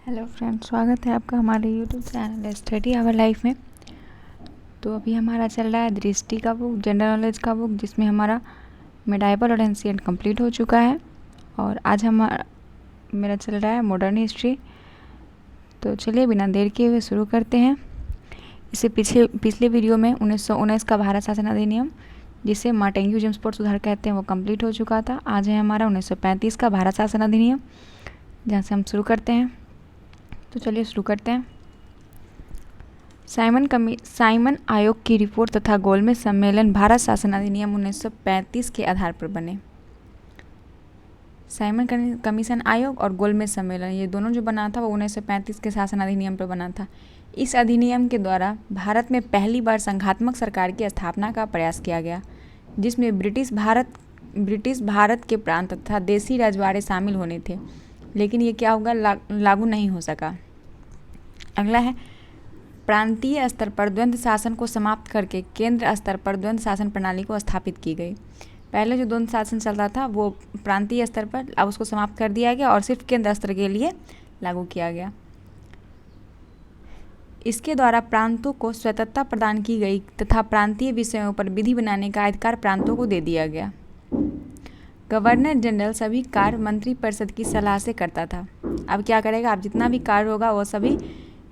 Hello friends, स्वागत है आपका हमारे YouTube channel study hour life में। तो अभी हमारा चल रहा है दृष्टि का बुक, जनरल नॉलेज का बुक, जिसमें हमारा मेडाइवल और एंशिएंट कंप्लीट हो चुका है। और आज मेरा चल रहा है मॉडर्न हिस्ट्री। तो चलिए बिना देर किए हुए शुरू करते हैं। इससे पिछले वीडियो में 1919 का भारत शासन अधिनियम, जिसे मार्टेन्यू जेम्सफोर्ड सुधार कहते हैं, वो कंप्लीट हो चुका था। आज है हमारा 1935 का भारत शासन अधिनियम, जहाँ से हम शुरू करते हैं। तो चलिए शुरू करते हैं। साइमन आयोग की रिपोर्ट तथा गोलमेज सम्मेलन भारत शासन अधिनियम 1935 के आधार पर बने। साइमन कमीशन आयोग और गोलमेज सम्मेलन, ये दोनों जो बना था वो 1935 के शासन अधिनियम पर बना था। इस अधिनियम के द्वारा भारत में पहली बार संघात्मक सरकार की स्थापना का प्रयास किया गया, जिसमें ब्रिटिश भारत के प्रांत तथा देशी रजवाड़े शामिल होने थे। लेकिन ये क्या होगा, लागू नहीं हो सका। अगला है, प्रांतीय स्तर पर द्वंद्व शासन को समाप्त करके केंद्र स्तर पर द्वंद्व शासन प्रणाली को स्थापित की गई। पहले जो द्वंद्व शासन चलता था वो प्रांतीय स्तर पर, अब उसको समाप्त कर दिया गया और सिर्फ केंद्र स्तर के लिए लागू किया गया। इसके द्वारा प्रांतों को स्वतंत्रता प्रदान की गई तथा प्रांतीय विषयों पर विधि बनाने का अधिकार प्रांतों को दे दिया गया। गवर्नर जनरल सभी कार्य मंत्रिपरिषद की सलाह से करता था। अब क्या करेगा, अब जितना भी कार्य होगा वो सभी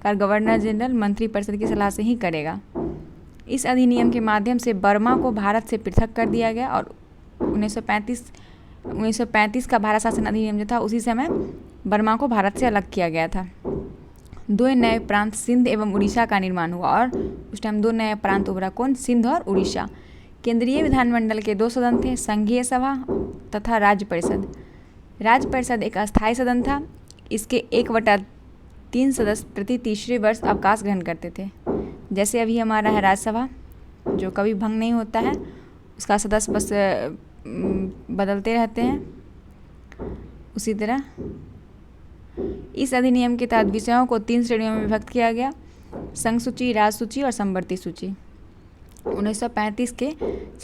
कार्य गवर्नर जनरल मंत्रिपरिषद की सलाह से ही करेगा। इस अधिनियम के माध्यम से बर्मा को भारत से पृथक कर दिया गया और 1935 का भारत शासन अधिनियम जो था, उसी समय बर्मा को भारत से अलग किया गया था। दो नए प्रांत सिंध एवं उड़ीसा का निर्माण हुआ और उस टाइम दो नए प्रांत उभरा, कौन, सिंध और उड़ीसा। केंद्रीय विधानमंडल के दो सदन थे, संघीय सभा तथा राज्य परिषद। राज्य परिषद एक अस्थायी सदन था। इसके 1/3 सदस्य प्रति तीसरे वर्ष अवकाश ग्रहण करते थे। जैसे अभी हमारा है राज्यसभा, जो कभी भंग नहीं होता है, उसका सदस्य बस बदलते रहते हैं। उसी तरह इस अधिनियम के तहत विषयों को 3 श्रेणियों में विभक्त किया गया, संघ सूची, राज्य सूची और समवर्ती सूची। 1935 के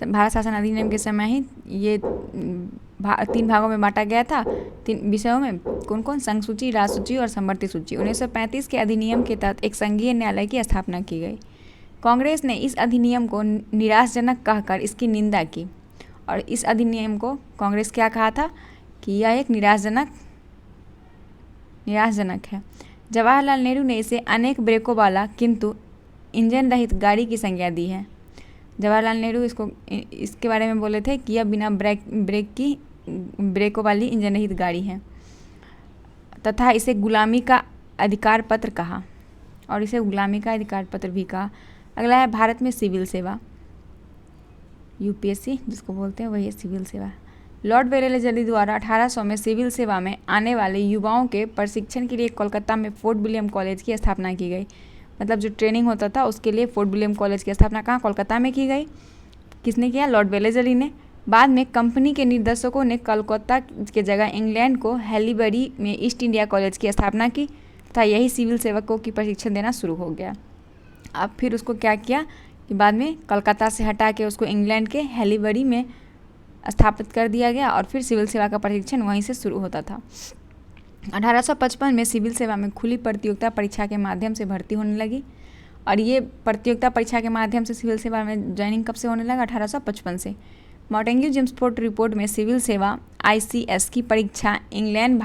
भारत शासन अधिनियम के समय ही ये 3 भागों में बांटा गया था। 3 विषयों में कौन कौन, संघ सूची, राज्य सूची और समवर्ती सूची। 1935 के अधिनियम के तहत एक संघीय न्यायालय की स्थापना की गई। कांग्रेस ने इस अधिनियम को निराशाजनक कहकर इसकी निंदा की और इस अधिनियम को कांग्रेस क्या कहा था कि यह एक निराशाजनक है। जवाहरलाल नेहरू ने इसे अनेक ब्रेकों वाला किंतु इंजन रहित गाड़ी की संज्ञा दी है। जवाहरलाल नेहरू इसके बारे में बोले थे कि यह बिना ब्रेकों वाली इंजन रहित गाड़ी है, तथा इसे गुलामी का अधिकार पत्र कहा और इसे गुलामी का अधिकार पत्र भी कहा। अगला है भारत में सिविल सेवा, यूपीएससी जिसको बोलते हैं, वही है सिविल सेवा। लॉर्ड वेलेस्ली द्वारा 1800 में सिविल सेवा में आने वाले युवाओं के प्रशिक्षण के लिए कोलकाता में फोर्ट विलियम कॉलेज की स्थापना की गई। मतलब जो ट्रेनिंग होता था उसके लिए फोर्ट विलियम कॉलेज की स्थापना कहाँ, कोलकाता में की गई। किसने किया, लॉर्ड वेलेस्ली ने। बाद में कंपनी के निर्देशकों ने कोलकाता के जगह इंग्लैंड को हैलीबरी में ईस्ट इंडिया कॉलेज की स्थापना की तथा यही सिविल सेवकों की प्रशिक्षण देना शुरू हो गया। अब फिर उसको क्या किया कि बाद में कोलकाता से हटा के उसको इंग्लैंड के हैलीबरी में स्थापित कर दिया गया और फिर सिविल सेवा का प्रशिक्षण वहीं से शुरू होता था। 1855 में सिविल सेवा में खुली प्रतियोगिता परीक्षा के माध्यम से भर्ती होने लगी और ये प्रतियोगिता परीक्षा के माध्यम से सिविल सेवा में ज्वाइनिंग कब से होने लगा, 1855 से। मार्टेन्यू जेम्सफोर्ड रिपोर्ट में सिविल सेवा ICS की परीक्षा इंग्लैंड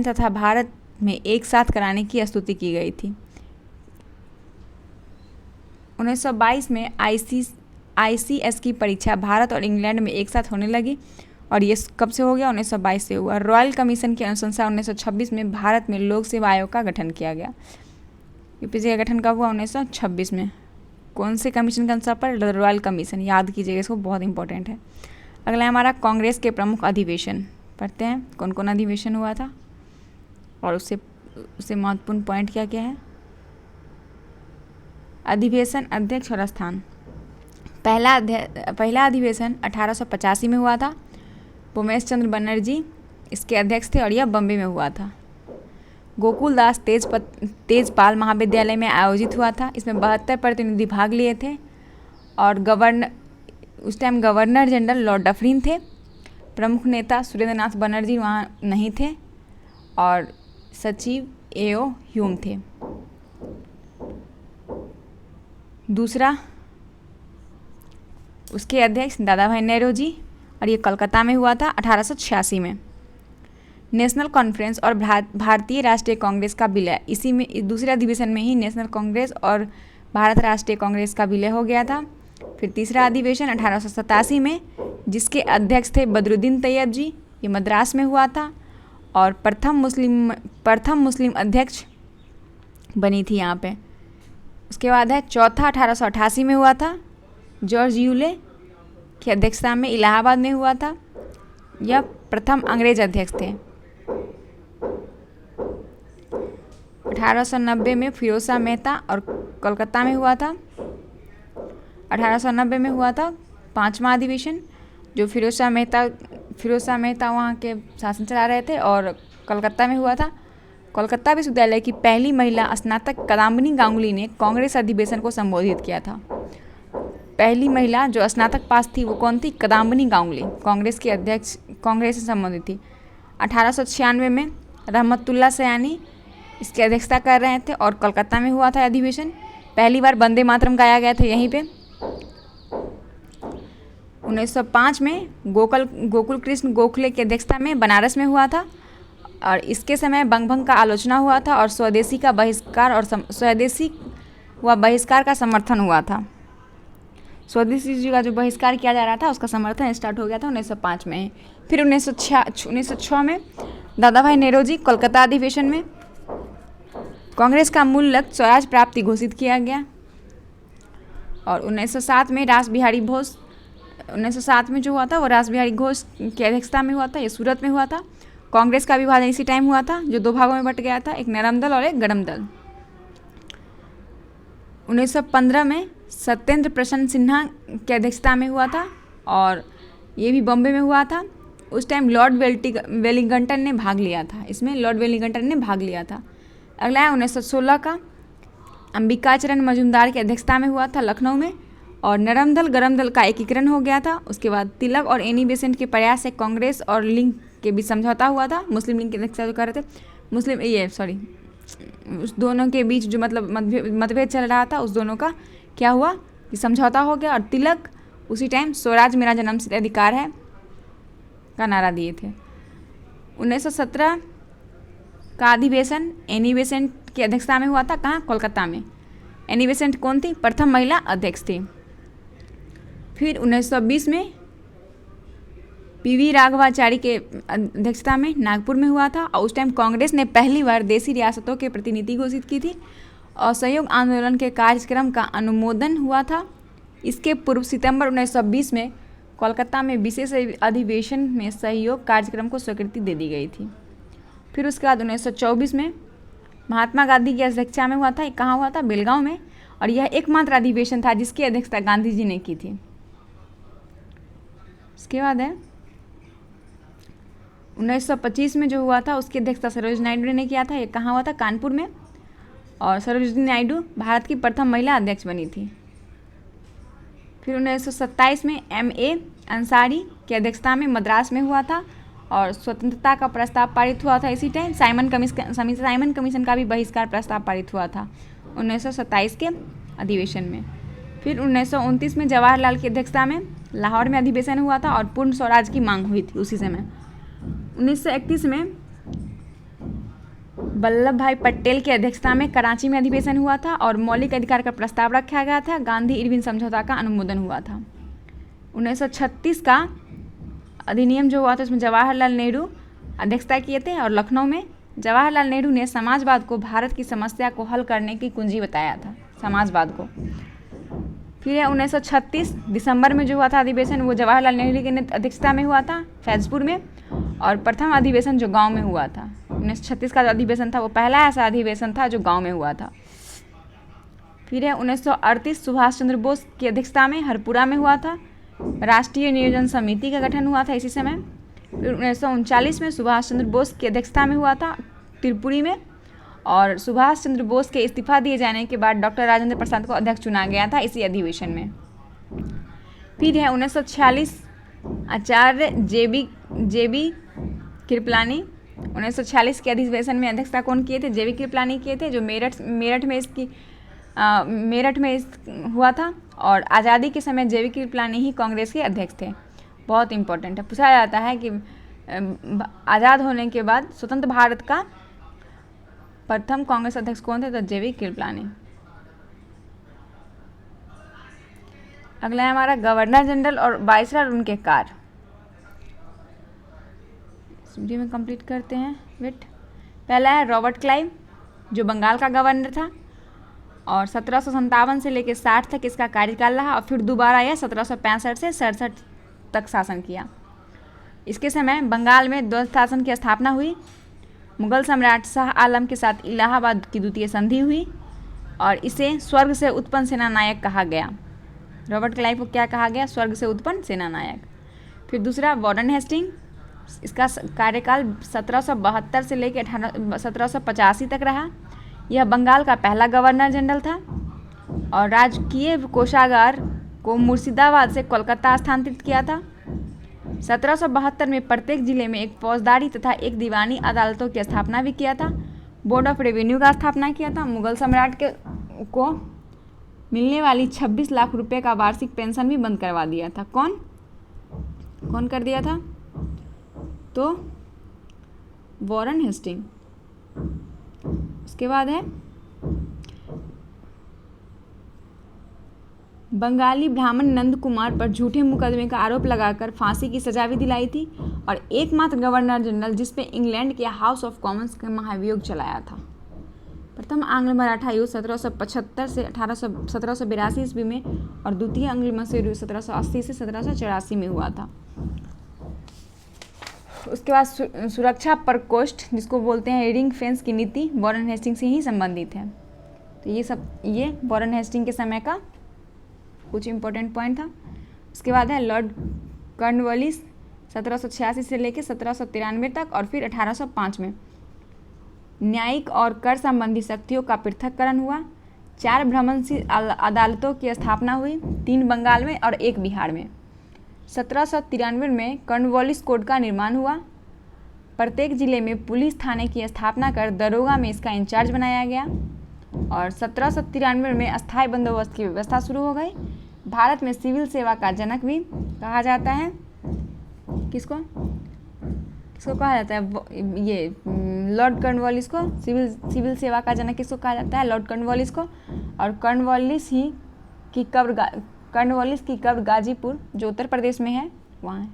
तथा भारत में एक साथ कराने की स्तुति की गई थी। 1922 में ICS की परीक्षा भारत और इंग्लैंड में एक साथ होने लगी और ये कब से हो गया, 1922 से हुआ। रॉयल कमीशन की अनुशंसा 1926 में भारत में लोक सेवा आयोग का गठन किया गया। यूपीएससी का गठन कब हुआ, 1926 में। कौन से कमीशन के अनुसार पर, रॉयल कमीशन, याद कीजिएगा इसको, बहुत इंपॉर्टेंट है। अगला है हमारा कांग्रेस के प्रमुख अधिवेशन। पढ़ते हैं कौन कौन अधिवेशन हुआ था और उससे महत्वपूर्ण पॉइंट क्या क्या है। अधिवेशन, अध्यक्ष और स्थान। पहला अधिवेशन 1885 में हुआ था। उमेश चंद्र बनर्जी इसके अध्यक्ष थे और यह बम्बई में हुआ था। गोकुल दास तेजपाल महाविद्यालय में आयोजित हुआ था। इसमें 72 प्रतिनिधि भाग लिए थे और उस time governor general Lord Dufferin थे। प्रमुख नेता सुरेंद्र नाथ बनर्जी वहाँ नहीं थे और सचिव एओ ह्यूम थे। दूसरा, उसके अध्यक्ष दादा भाई नेहरू जी, और ये कलकत्ता में हुआ था 1886 में। नेशनल कॉन्फ्रेंस और भारतीय राष्ट्रीय कांग्रेस का विलय, इसी में दूसरे अधिवेशन में ही नेशनल कांग्रेस और भारत राष्ट्रीय कांग्रेस का विलय हो गया था। फिर तीसरा अधिवेशन 1887 में, जिसके अध्यक्ष थे बदरुद्दीन तैयब जी, ये मद्रास में हुआ था। और प्रथम मुस्लिम अध्यक्ष बनी थी यहाँ पे। उसके बाद है चौथा, 1888 में हुआ था, जॉर्ज यूले की अध्यक्षता में इलाहाबाद में हुआ था। यह प्रथम अंग्रेज अध्यक्ष थे। 1890 में फिरोज शाह मेहता और कोलकाता में हुआ था। 1890 में हुआ था पांचवा अधिवेशन, जो फिरोज शाह मेहता वहाँ के शासन चला रहे थे, और कोलकाता में हुआ था। कोलकाता विश्वविद्यालय की पहली महिला स्नातक कदाम्बिनी गांगुली ने कांग्रेस अधिवेशन को संबोधित किया था। पहली महिला जो स्नातक पास थी वो कौन थी? कदाम्बिनी गांगुली, कांग्रेस की अध्यक्ष, कांग्रेस से संबंधित थी। 1896 में रहमतुल्लाह सयानी इसकी अध्यक्षता कर रहे थे, और कोलकाता में हुआ था अधिवेशन। पहली बार वंदे मातरम गाया गया था यहीं पे। 1905 में गोकुल कृष्ण गोखले की अध्यक्षता में बनारस में हुआ था, और इसके समय बंगभंग का आलोचना हुआ था, और स्वदेशी व बहिष्कार का समर्थन हुआ था। स्वदेशी जी का जो बहिष्कार किया जा रहा था उसका समर्थन स्टार्ट हो गया था 1905 में। फिर 1906 में दादा भाई नेहरू जी कोलकाता अधिवेशन में कांग्रेस का मूल लक्ष्य स्वराज प्राप्ति घोषित किया गया। और 1907 में जो हुआ था वो रास बिहारी घोष की अध्यक्षता में हुआ था। ये सूरत में हुआ था। कांग्रेस का विभाजन इसी टाइम हुआ था, जो दो भागों में बट गया था, एक नरम दल और एक गरम दल। 1915 में सत्येंद्र प्रसन्न सिन्हा की अध्यक्षता में हुआ था, और ये भी बॉम्बे में हुआ था। उस टाइम लॉर्ड वेलिंगटन ने भाग लिया था इसमें, अगला है 1916 का, अंबिकाचरण मजूमदार की अध्यक्षता में हुआ था लखनऊ में, और नरम दल गरम दल का एकीकरण हो गया था। उसके बाद तिलक और एनी बेसेंट के प्रयास से कांग्रेस और लीग के बीच समझौता हुआ था। मुस्लिम लीग की अध्यक्षता जो कर रहे थे, उस दोनों के बीच जो मतलब मतभेद चल रहा था, उस दोनों का क्या हुआ कि समझौता हो गया, और तिलक उसी टाइम स्वराज मेरा जन्मसिद्ध अधिकार है का नारा दिए थे। 1917 का अधिवेशन एनी बेसेंट की अध्यक्षता में हुआ था। कहाँ? कोलकाता में। एनी बेसेंट कौन थी? प्रथम महिला अध्यक्ष थी। फिर 1920 में पीवी राघवाचारी के अध्यक्षता में नागपुर में हुआ था, और उस टाइम कांग्रेस ने पहली बार देशी रियासतों के प्रतिनिधि घोषित की थी, और सहयोग आंदोलन के कार्यक्रम का अनुमोदन हुआ था। इसके पूर्व सितंबर 1920 में कोलकाता में विशेष अधिवेशन में सहयोग कार्यक्रम को स्वीकृति दे दी गई थी। फिर उसके बाद 1924 में महात्मा गांधी की अध्यक्षता में हुआ था। कहाँ हुआ था? बेलगांव में, और यह एकमात्र अधिवेशन था जिसकी अध्यक्षता गांधी जी ने की थी। उसके बाद है 1925 में जो हुआ था उसकी अध्यक्षता सरोजिनी नायडू ने किया था। ये कहाँ हुआ था? कानपुर में, और सरोजिनी नायडू भारत की प्रथम महिला अध्यक्ष बनी थी। फिर 1927 में M.A. अंसारी की अध्यक्षता में मद्रास में हुआ था, और स्वतंत्रता का प्रस्ताव पारित हुआ था इसी टाइम। साइमन कमीशन का भी बहिष्कार प्रस्ताव पारित हुआ था 1927 के अधिवेशन में। फिर 1929 में जवाहरलाल की अध्यक्षता में लाहौर में अधिवेशन हुआ था, और पूर्ण स्वराज की मांग हुई थी उसी समय। 1931 में वल्लभ भाई पटेल की अध्यक्षता में कराची में अधिवेशन हुआ था, और मौलिक अधिकार का प्रस्ताव रखा गया था। गांधी इरविन समझौता का अनुमोदन हुआ था। 1936 का अधिनियम जो हुआ था उसमें जवाहरलाल नेहरू अध्यक्षता किए थे, और लखनऊ में जवाहरलाल नेहरू ने समाजवाद को भारत की समस्या को हल करने की कुंजी बताया था, समाजवाद को। फिर 1936 दिसंबर में जो हुआ था अधिवेशन, वो जवाहरलाल नेहरू की अध्यक्षता में हुआ था फैजपुर में, और प्रथम अधिवेशन जो गांव में हुआ था 1936 का जो अधिवेशन था वो पहला ऐसा अधिवेशन था जो गांव में हुआ था। फिर है 1938 सुभाष चंद्र बोस की अध्यक्षता में हरपुरा में हुआ था। राष्ट्रीय नियोजन समिति का गठन हुआ था इसी समय। फिर 1939 में सुभाष चंद्र बोस की अध्यक्षता में हुआ था त्रिपुरी में, और सुभाष चंद्र बोस के इस्तीफा दिए जाने के बाद डॉक्टर राजेंद्र प्रसाद को अध्यक्ष चुना गया था इसी अधिवेशन में। फिर है 1946 आचार्य जेबी कृपलानी 1946 के अधिवेशन में अध्यक्षता कौन किए थे? जेवी कृपलानी किए थे, जो मेरठ में हुआ था। और आज़ादी के समय जेवी कृपलानी ही कांग्रेस के अध्यक्ष थे। बहुत इंपॉर्टेंट है, पूछा जाता है कि आज़ाद होने के बाद स्वतंत्र भारत का प्रथम कांग्रेस अध्यक्ष कौन थे? तो जेवी कृपलानी। अगला है हमारा गवर्नर जनरल और वाइसरॉय उनके कार्य। वीडियो में कंप्लीट करते हैं। पहला है रॉबर्ट क्लाइव, जो बंगाल का गवर्नर था और 1757 से लेकर 60 तक इसका कार्यकाल रहा और फिर दोबारा यह 1765 से 67 तक शासन किया। इसके समय बंगाल में द्वंद्व शासन की स्थापना हुई। मुगल सम्राट शाह आलम के साथ इलाहाबाद की द्वितीय संधि हुई और इसे स्वर्ग से उत्पन्न सेनानायक कहा गया। रॉबर्ट क्लाइव को क्या कहा गया? स्वर्ग से उत्पन्न सेनानायक। फिर दूसरा वॉरेन हेस्टिंग, इसका कार्यकाल 1772 से लेकर 1785 तक रहा। यह बंगाल का पहला गवर्नर जनरल था और राजकीय कोषागार को मुर्शिदाबाद से कोलकाता स्थानांतरित किया था। 1772 में प्रत्येक जिले में एक फौजदारी तथा एक दीवानी अदालतों की स्थापना भी किया था। बोर्ड ऑफ रेवेन्यू का स्थापना किया था। मुगल सम्राट को मिलने वाली 26 लाख रुपए का वार्षिक पेंशन भी बंद करवा दिया था। कौन कर दिया था? तो वॉरेन हेस्टिंग। उसके बाद है बंगाली ब्राह्मण नंद कुमार पर झूठे मुकदमे का आरोप लगाकर फांसी की सजा भी दिलाई थी और एकमात्र गवर्नर जनरल जिसपे इंग्लैंड के हाउस ऑफ कॉमन्स का महाभियोग चलाया था। प्रथम आंग्ल मराठा युद्ध 1775 से 1782 ईस्वी में और द्वितीय आंग्ल मसूरी 1780 से 1784 में हुआ था। उसके बाद सुरक्षा प्रकोष्ठ, जिसको बोलते हैं रिंग फेंस की नीति, वॉरेन हेस्टिंग से ही संबंधित है। तो ये वॉरेन हेस्टिंग के समय का कुछ इंपॉर्टेंट पॉइंट था। उसके बाद है लॉर्ड कॉर्नवालिस 1786 से लेकर 1793 तक और फिर 1805 में न्यायिक और कर संबंधी शक्तियों का पृथक्करण हुआ। 4 भ्रमणशील अदालतों की स्थापना हुई, 3 बंगाल में और 1 बिहार में। 1793 में कॉर्नवालिस कोड का निर्माण हुआ। प्रत्येक जिले में पुलिस थाने की स्थापना कर दरोगा में इसका इंचार्ज बनाया गया और 1793 में अस्थायी बंदोबस्त की व्यवस्था शुरू हो गई। भारत में सिविल सेवा का जनक भी कहा जाता है। किसको कहा जाता है? ये लॉर्ड कॉर्नवालिस को सिविल सेवा का जनक किसको कहा जाता है? लॉर्ड कॉर्नवालिस को। और कॉर्नवालिस की कब्र गाजीपुर, जो उत्तर प्रदेश में है, वहाँ है।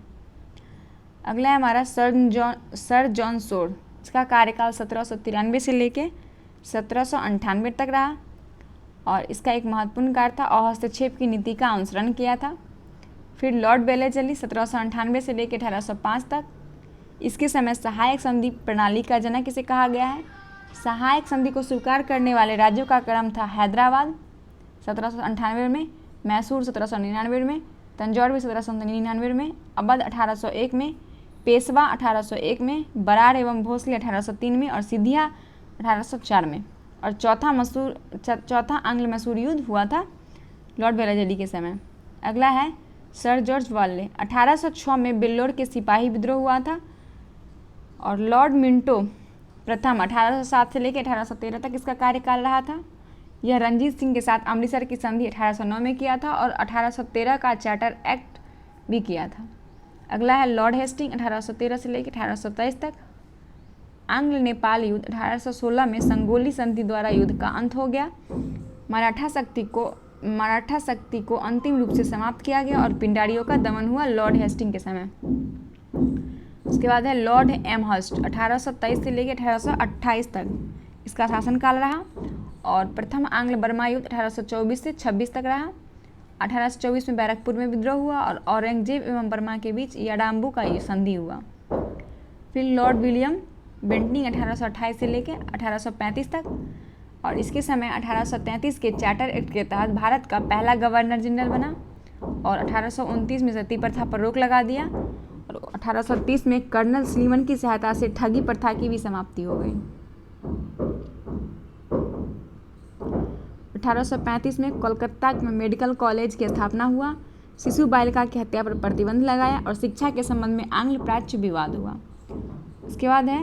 अगला है हमारा सर जॉन सोर। इसका कार्यकाल 1793 से लेके 1798 तक रहा और इसका एक महत्वपूर्ण कार्य था और हस्तक्षेप की नीति का अनुसरण किया था। फिर लॉर्ड वेलेस्ली 1798 से लेकर 1805 तक। इसके समय सहायक संधि प्रणाली का जनक इसे कहा गया है। सहायक संधि को स्वीकार करने वाले राज्यों का क्रम था हैदराबाद 1798 में, मैसूर 1799 में, तंजौर भी 1799 में, अवध 1801 में, पेशवा 1801 में, बरार एवं भोसले 1803 में और सिंधिया 1804 में। और चौथा आंग्ल मैसूर युद्ध हुआ था लॉर्ड वेलेस्ली के समय। अगला है सर जॉर्ज वाले। 1806 में बिल्लोर के सिपाही विद्रोह हुआ था और लॉर्ड मिंटो प्रथम 1807 से लेकर 1813 तक इसका कार्यकाल रहा था। यह रणजीत सिंह के साथ अमृतसर की संधि 1809 में किया था और 1813 का चार्टर एक्ट भी किया था। अगला है लॉर्ड हेस्टिंग 1813 से लेकर 1823 तक। आंग्ल नेपाल युद्ध 1816 में संगोली संधि द्वारा युद्ध का अंत हो गया। मराठा शक्ति को अंतिम रूप से समाप्त किया गया और पिंडारियों का दमन हुआ लॉर्ड हेस्टिंग के समय। उसके बाद है लॉर्ड एमहर्स्ट 1823 से लेकर 1828 तक इसका शासनकाल रहा और प्रथम आंग्ल बर्मा युद्ध 1824 से 26 तक रहा। 1824 में बैरकपुर में विद्रोह हुआ और औरंगजेब एवं बर्मा के बीच याडाम्बू का संधि हुआ। फिर लॉर्ड विलियम बेंटिंग 1828 से लेकर 1835 तक और इसके समय 1833 के चार्टर एक्ट के तहत भारत का पहला गवर्नर जनरल बना और 1829 में सती प्रथा पर रोक लगा दिया और 1830 में कर्नल स्लीमन की सहायता से ठगी प्रथा की भी समाप्ति हो गई। 1835 में कोलकाता में मेडिकल कॉलेज की स्थापना हुआ। शिशु बालिका की हत्या पर प्रतिबंध लगाया और शिक्षा के संबंध में आंग्ल प्राच्य विवाद हुआ। उसके बाद है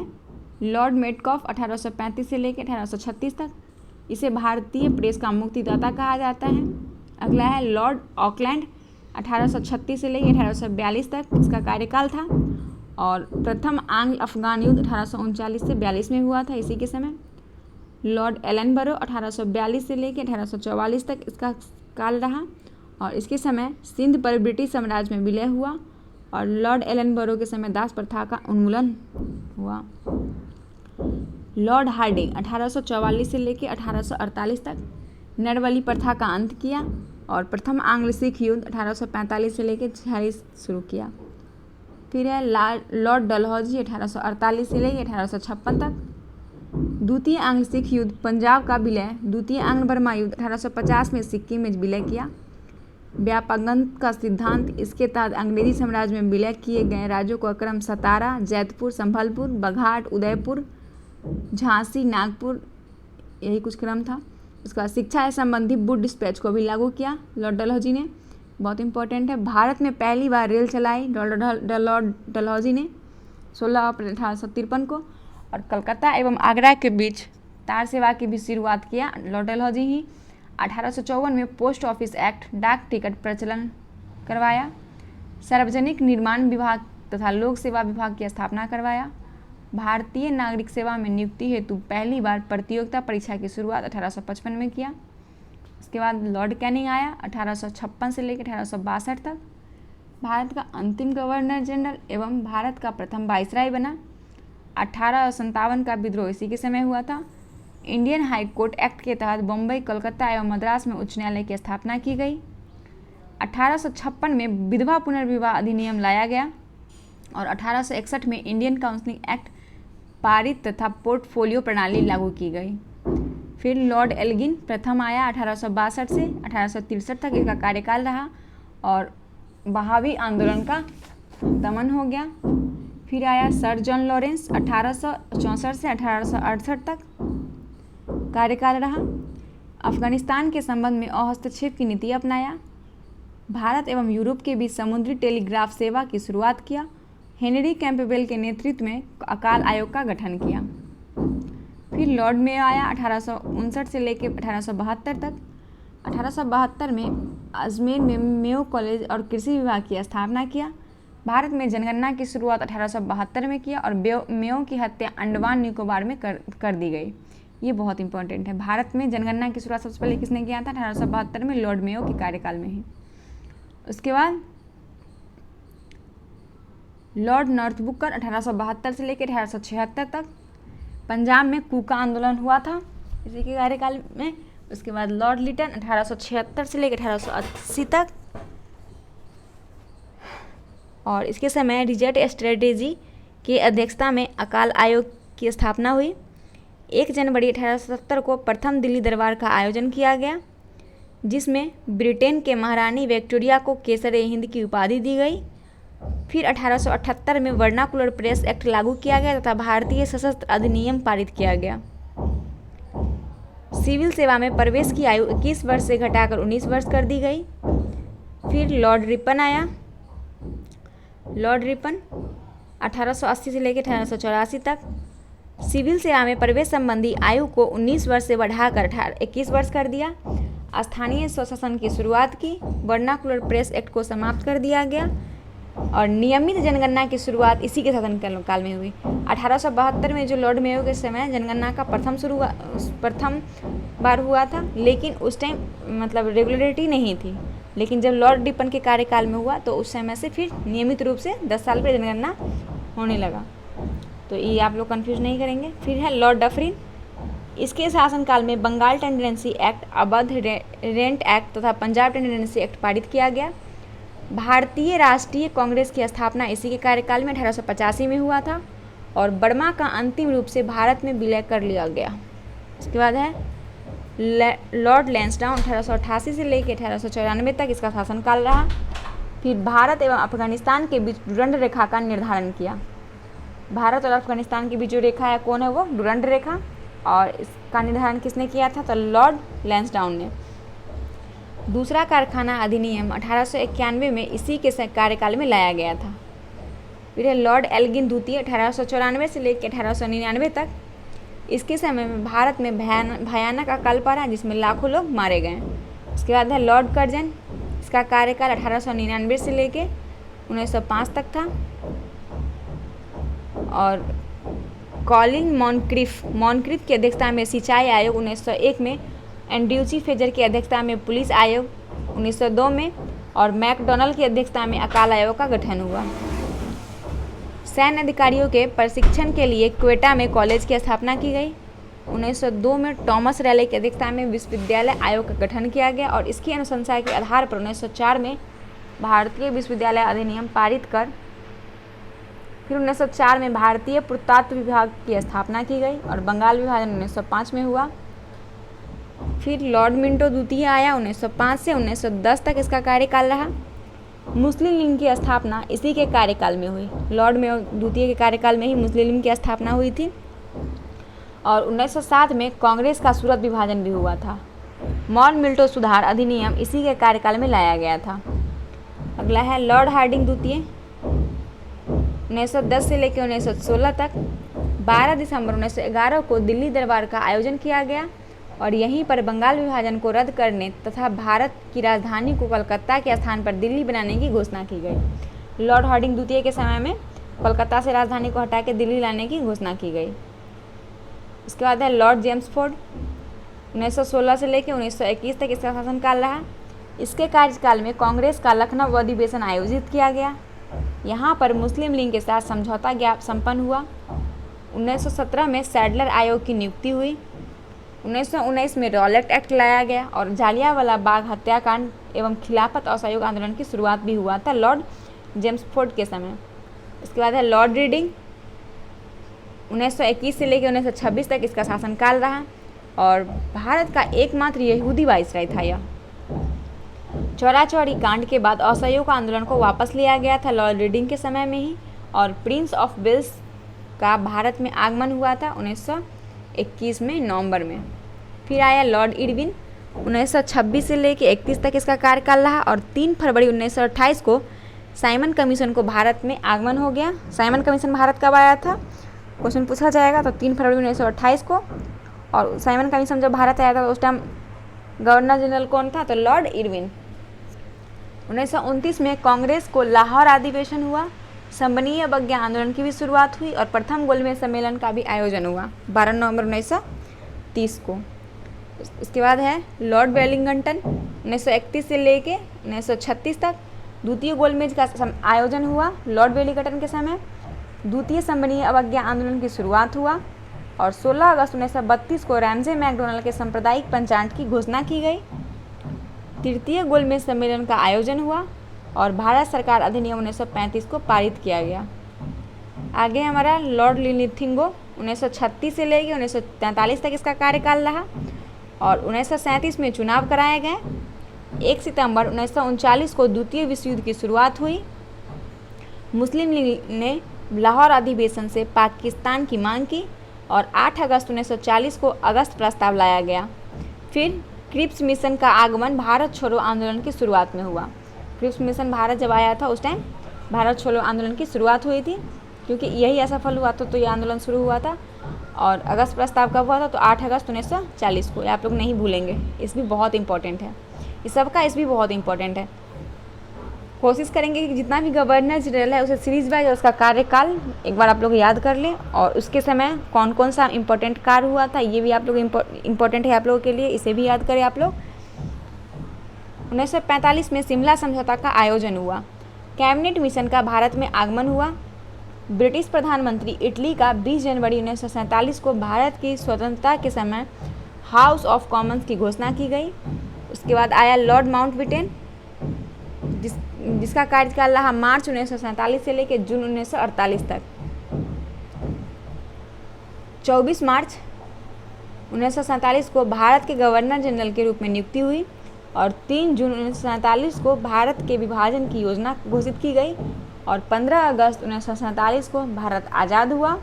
लॉर्ड मेटकॉफ 1835 से लेकर 1836 तक, इसे भारतीय प्रेस का मुक्तिदाता कहा जाता है। अगला है लॉर्ड ऑकलैंड 1836 से लेकर 1842 तक इसका कार्यकाल था। और प्रथम आंग्ल अफगान युद्ध 1839 से 42 में हुआ था इसी के समय। लॉर्ड एलनबरो 1842 से लेकर 1844 तक इसका काल रहा और इसके समय सिंध पर ब्रिटिश साम्राज्य में विलय हुआ। और लॉर्ड एलनबरो के समय दास प्रथा का उन्मूलन हुआ। लॉर्ड हार्डिंग 1844 से लेकर 1848 तक नरबली प्रथा का अंत किया और प्रथम आंग्ल सिख युद्ध 1845 से लेकर 46 शुरू किया। फिर है लॉर्ड डलहौजी 1848 से लेकर 1856 तक। द्वितीय आंग्ल सिख युद्ध पंजाब का विलय। द्वितीय आंग्ल बर्मा युद्ध 1850 में सिक्किम में विलय किया। व्यापकगंत का सिद्धांत, इसके तहत अंग्रेजी साम्राज्य में विलय किए गए राज्यों का क्रम सतारा, जैतपुर, संभलपुर, बघाट, उदयपुर, झांसी, नागपुर, यही कुछ क्रम था। उसका शिक्षा से संबंधित वुड डिस्पैच को भी लागू किया लॉर्ड डलहौजी ने, बहुत इंपॉर्टेंट है। भारत में पहली बार रेल चलाई लॉर्ड डलहौजी ने 16 अप्रैल 1853 को। और कलकत्ता एवं आगरा के बीच तार सेवा की भी शुरुआत किया लॉर्ड डलहौजी ही। 1854 में पोस्ट ऑफिस एक्ट, डाक टिकट प्रचलन करवाया। सार्वजनिक निर्माण विभाग तथा लोक सेवा विभाग की स्थापना करवाया। भारतीय नागरिक सेवा में नियुक्ति हेतु पहली बार प्रतियोगिता परीक्षा की शुरुआत 1855 में किया। उसके बाद लॉर्ड कैनिंग आया 1856 से लेकर 1862 तक। भारत का अंतिम गवर्नर जनरल एवं भारत का प्रथम वाइसराय बना। 1857 का विद्रोह इसी के समय हुआ था। इंडियन हाई कोर्ट एक्ट के तहत बम्बई, कलकत्ता एवं मद्रास में उच्च न्यायालय की स्थापना की गई। 1856 में विधवा पुनर्विवाह अधिनियम लाया गया और 1861 में इंडियन काउंसिलिंग एक्ट पारित तथा पोर्टफोलियो प्रणाली लागू की गई। फिर लॉर्ड एल्गिन प्रथम आया 1862 से 1863 तक इसका कार्यकाल रहा और बहावी आंदोलन का दमन हो गया। फिर आया सर जॉन लॉरेंस 1864 से 1868 तक कार्यकाल रहा। अफगानिस्तान के संबंध में अहस्तक्षेप की नीति अपनाया। भारत एवं यूरोप के बीच समुद्री टेलीग्राफ सेवा की शुरुआत किया। हेनरी कैंपबेल के नेतृत्व में अकाल आयोग का गठन किया। फिर लॉर्ड मेयो आया 1859 से लेकर 1872 तक। 1872 में अजमेर में मेयो कॉलेज और कृषि विभाग की स्थापना किया। भारत में जनगणना की शुरुआत 1872 में किया और मेयो की हत्या अंडमान निकोबार में कर दी गई। ये बहुत इंपॉर्टेंट है। भारत में जनगणना की शुरुआत सबसे पहले किसने किया था? 1872 में लॉर्ड मेयो के कार्यकाल में ही। उसके बाद लॉर्ड नॉर्थबुकर 1872 से लेकर 1876 तक। पंजाब में कूका आंदोलन हुआ था इसी के कार्यकाल में। उसके बाद लॉर्ड लिटन 1876 से लेकर 1880 तक और इसके समय रिचर्ड स्ट्रेटेजी की अध्यक्षता में अकाल आयोग की स्थापना हुई। 1 जनवरी 1870 को प्रथम दिल्ली दरबार का आयोजन किया गया जिसमें ब्रिटेन के महारानी विक्टोरिया को केसर हिंद की उपाधि दी गई। फिर 1878 में वर्नाकुलर प्रेस एक्ट लागू किया गया तथा भारतीय सशस्त्र अधिनियम पारित किया गया। सिविल सेवा में प्रवेश की आयु 21 वर्ष से घटाकर 19 वर्ष कर दी गई। फिर लॉर्ड रिपन आया। लॉर्ड रिपन 1880 से लेकर 1884 तक सिविल सेवा में प्रवेश संबंधी आयु को 19 वर्ष से बढ़ाकर 21 वर्ष कर दिया। स्थानीय स्वशासन की शुरुआत की। वर्नाकुलर प्रेस एक्ट को समाप्त कर दिया गया और नियमित जनगणना की शुरुआत इसी के शासनकाल में हुई। 1872 में जो लॉर्ड मेयो के समय जनगणना का प्रथम बार हुआ था, लेकिन उस टाइम मतलब रेगुलरिटी नहीं थी। लेकिन जब लॉर्ड रिपन के कार्यकाल में हुआ तो उस समय से फिर नियमित रूप से 10 साल पर जनगणना होने लगा। तो ये आप लोग कंफ्यूज नहीं करेंगे। फिर है लॉर्ड डफरिन। इसके शासनकाल में Bengal tenancy act, Awadh rent act तथा पंजाब टेंडेंसी एक्ट पारित किया गया। भारतीय राष्ट्रीय कांग्रेस की स्थापना इसी के कार्यकाल में 1885 में हुआ था और बर्मा का अंतिम रूप से भारत में विलय कर लिया गया। इसके बाद है लॉर्ड लैंसडाउन 1888 से लेकर 1894 तक इसका शासनकाल रहा। फिर भारत एवं अफगानिस्तान के बीच डुरंड रेखा का निर्धारण किया। भारत और अफगानिस्तान के बीच जो रेखा है कौन है? वो डुरंड रेखा। और इसका निर्धारण किसने किया था? तो लॉर्ड लैंसडाउन ने। दूसरा कारखाना अधिनियम 1891 में इसी के कार्यकाल में लाया गया था। फिर है लॉर्ड एल्गिन द्वितीय 1894 से लेकर 1899 तक। इसके समय में भारत में भयानक अकाल पड़ा जिसमें लाखों लोग मारे गए। उसके बाद है लॉर्ड कर्जन, इसका कार्यकाल 1899 से लेकर 1905 तक था। और कॉलिन मॉनक्रिफ की अध्यक्षता में सिंचाई आयोग 1901 में, एंड्रयूची फेजर की अध्यक्षता में पुलिस आयोग 1902 में, और मैकडॉनल्ड की अध्यक्षता में अकाल आयोग का गठन हुआ। सैन्य अधिकारियों के प्रशिक्षण के लिए क्वेटा में कॉलेज की स्थापना की गई। 1902 में टॉमस रैले की अध्यक्षता में विश्वविद्यालय आयोग का गठन किया गया और इसकी अनुशंसा के आधार पर 1904 में भारतीय विश्वविद्यालय अधिनियम पारित कर फिर 1904 में भारतीय पुरातत्व विभाग की स्थापना की गई और बंगाल विभाजन 1905 में हुआ। फिर लॉर्ड मिंटो द्वितीय आया, 1905 से 1910 तक इसका कार्यकाल रहा। मुस्लिम लीग की स्थापना इसी के कार्यकाल में हुई। लॉर्ड मिंटो द्वितीय के कार्यकाल में ही मुस्लिम लीग की स्थापना हुई थी। और 1907 में कांग्रेस का सूरत विभाजन भी हुआ था। मॉल मिल्टो सुधार अधिनियम इसी के कार्यकाल में लाया गया था। अगला है लॉर्ड हार्डिंग द्वितीय, 1910 से लेकर 1916 तक। 12 दिसंबर 1911 को दिल्ली दरबार का आयोजन किया गया और यहीं पर बंगाल विभाजन को रद्द करने तथा भारत की राजधानी को कोलकाता के स्थान पर दिल्ली बनाने की घोषणा की गई। लॉर्ड हार्डिंग द्वितीय के समय में कोलकाता से राजधानी को हटा के दिल्ली लाने की घोषणा की गई। इसके बाद है लॉर्ड जेम्सफोर्ड, 1916 से लेकर 1921 तक इसका शासनकाल रहा। इसके कार्यकाल में कांग्रेस का लखनऊ अधिवेशन आयोजित किया गया। यहाँ पर मुस्लिम लीग के साथ समझौता ज्ञापन संपन्न हुआ। 1917 में सैडलर आयोग की नियुक्ति हुई। 1919 में रॉलेट एक्ट लाया गया और जालियांवाला बाग हत्याकांड एवं खिलाफत असहयोग आंदोलन की शुरुआत भी हुआ था लॉर्ड जेम्सफोर्ड के समय। इसके बाद है लॉर्ड रीडिंग, 1921 से लेकर 1926 तक इसका शासनकाल रहा और भारत का एकमात्र यहूदी वाइसराय था यह। चौरा चौरी कांड के बाद असहयोग आंदोलन को वापस लिया गया था लॉर्ड रीडिंग के समय में ही और प्रिंस ऑफ वेल्स का भारत में आगमन हुआ था 1921 में नवंबर में। फिर आया लॉर्ड इरविन, 1926 से लेकर 31 तक इसका कार्यकाल रहा और 3 फरवरी 1928 को साइमन कमीशन को भारत में आगमन हो गया। साइमन कमीशन भारत कब आया था, क्वेश्चन पूछा जाएगा, तो 3 फरवरी 1928 को। और साइमन कमीशन जब भारत आया था तो उस टाइम गवर्नर जनरल कौन था, तो लॉर्ड इरविन। 1929 में कांग्रेस को लाहौर अधिवेशन हुआ। संबनीय अवज्ञा आंदोलन की भी शुरुआत हुई और प्रथम गोलमेज सम्मेलन का भी आयोजन हुआ 12 नवंबर 1930 को। इसके बाद है लॉर्ड वेलिंगटन, 1931 से लेके 1936 तक द्वितीय गोलमेज का आयोजन हुआ लॉर्ड वेलिंगटन के समय। द्वितीय संबनीय अवज्ञा आंदोलन की शुरुआत हुआ और 16 अगस्त 1932 को रैमजे मैकडॉनल्ड के सांप्रदायिक पंचायत की घोषणा की गई। तृतीय गोलमेज सम्मेलन का आयोजन हुआ और भारत सरकार अधिनियम 1935 को पारित किया गया। आगे हमारा लॉर्ड लिलिथिंगो, 1936 से लेकर 1943 तक इसका कार्यकाल रहा और 1937 में चुनाव कराए गए। 1 सितंबर 1939 को द्वितीय विश्व युद्ध की शुरुआत हुई। मुस्लिम लीग ने लाहौर अधिवेशन से पाकिस्तान की मांग की और 8 अगस्त 1940 को अगस्त प्रस्ताव लाया गया। फिर क्रिप्स मिशन का आगमन भारत छोड़ो आंदोलन की शुरुआत में हुआ। क्रिप्स मिशन भारत जब आया था उस टाइम भारत छोड़ो आंदोलन की शुरुआत हुई थी, क्योंकि यही असफल हुआ तो ये आंदोलन शुरू हुआ था। और अगस्त प्रस्ताव कब हुआ था, तो 8 अगस्त 1940 को। ये आप लोग नहीं भूलेंगे, इस भी बहुत इंपॉर्टेंट है, इस सब का इस भी बहुत इंपॉर्टेंट है। कोशिश करेंगे कि जितना भी गवर्नर जनरल है उसे सीरीज वाइज उसका कार्यकाल एक बार आप लोग याद कर लें और उसके समय कौन कौन सा इंपॉर्टेंट कार्य हुआ था ये भी आप लोग इम्पोर्टेंट है आप लोगों के लिए, इसे भी याद करें आप लोग। 1945 में शिमला समझौता का आयोजन हुआ। कैबिनेट मिशन का भारत में आगमन हुआ। ब्रिटिश प्रधानमंत्री इटली का 20 जनवरी 1947 को भारत की स्वतंत्रता के समय हाउस ऑफ कॉमन्स की घोषणा की गई। उसके बाद आया लॉर्ड माउंटबेटन, जिसका कार्यकाल रहा मार्च 1947 से लेकर जून 1948 तक। 24 मार्च 1947 को भारत के गवर्नर जनरल के रूप में नियुक्ति हुई और 3 जून 1947 को भारत के विभाजन की योजना घोषित की गई और 15 अगस्त 1947 को भारत आज़ाद हुआ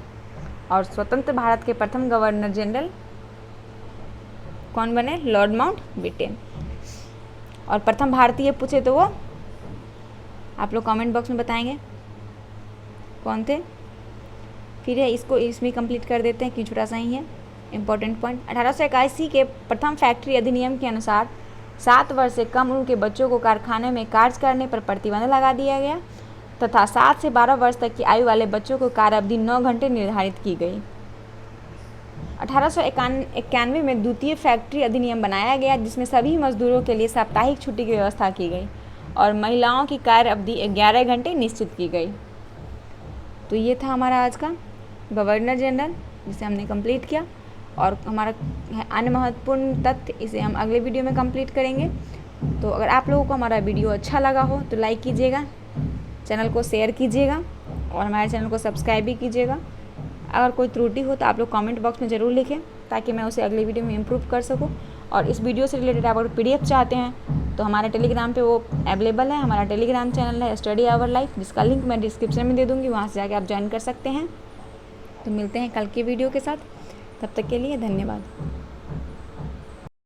और स्वतंत्र भारत के प्रथम गवर्नर जनरल कौन बने, लॉर्ड माउंटबेटन। और प्रथम भारतीय पूछे तो वो आप लोग कमेंट बॉक्स में बताएंगे। कौन थे? फिर है इसको इसमें कंप्लीट कर देते हैं क्यों छोटा सा ही है इंपॉर्टेंट पॉइंट। 1881 के प्रथम फैक्ट्री अधिनियम के अनुसार 7 वर्ष से कम उम्र के बच्चों को कारखाने में कार्य करने पर प्रतिबंध लगा दिया गया तथा 7 से 12 वर्ष तक की आयु वाले बच्चों को कार्य अवधि 9 घंटे निर्धारित की गई। 1891 में द्वितीय फैक्ट्री अधिनियम बनाया गया जिसमें सभी मजदूरों के लिए साप्ताहिक छुट्टी की व्यवस्था की गई और महिलाओं की कार्य अवधि 11 घंटे निश्चित की गई। तो ये था हमारा आज का गवर्नर जनरल जिसे हमने कंप्लीट किया और हमारा अन्य महत्वपूर्ण तथ्य इसे हम अगले वीडियो में कंप्लीट करेंगे। तो अगर आप लोगों को हमारा वीडियो अच्छा लगा हो तो लाइक कीजिएगा, चैनल को शेयर कीजिएगा और हमारे चैनल को सब्सक्राइब भी कीजिएगा। अगर कोई त्रुटि हो तो आप लोग कमेंट बॉक्स में ज़रूर लिखें ताकि मैं उसे अगले वीडियो में इम्प्रूव कर सकूं। और इस वीडियो से रिलेटेड आप अगर PDF चाहते हैं तो हमारे टेलीग्राम पे वो अवेलेबल है। हमारा टेलीग्राम चैनल है स्टडी आवर लाइफ, जिसका लिंक मैं डिस्क्रिप्शन में दे दूँगी, वहाँ से जाके आप ज्वाइन कर सकते हैं। तो मिलते हैं कल की वीडियो के साथ, तब तक के लिए धन्यवाद।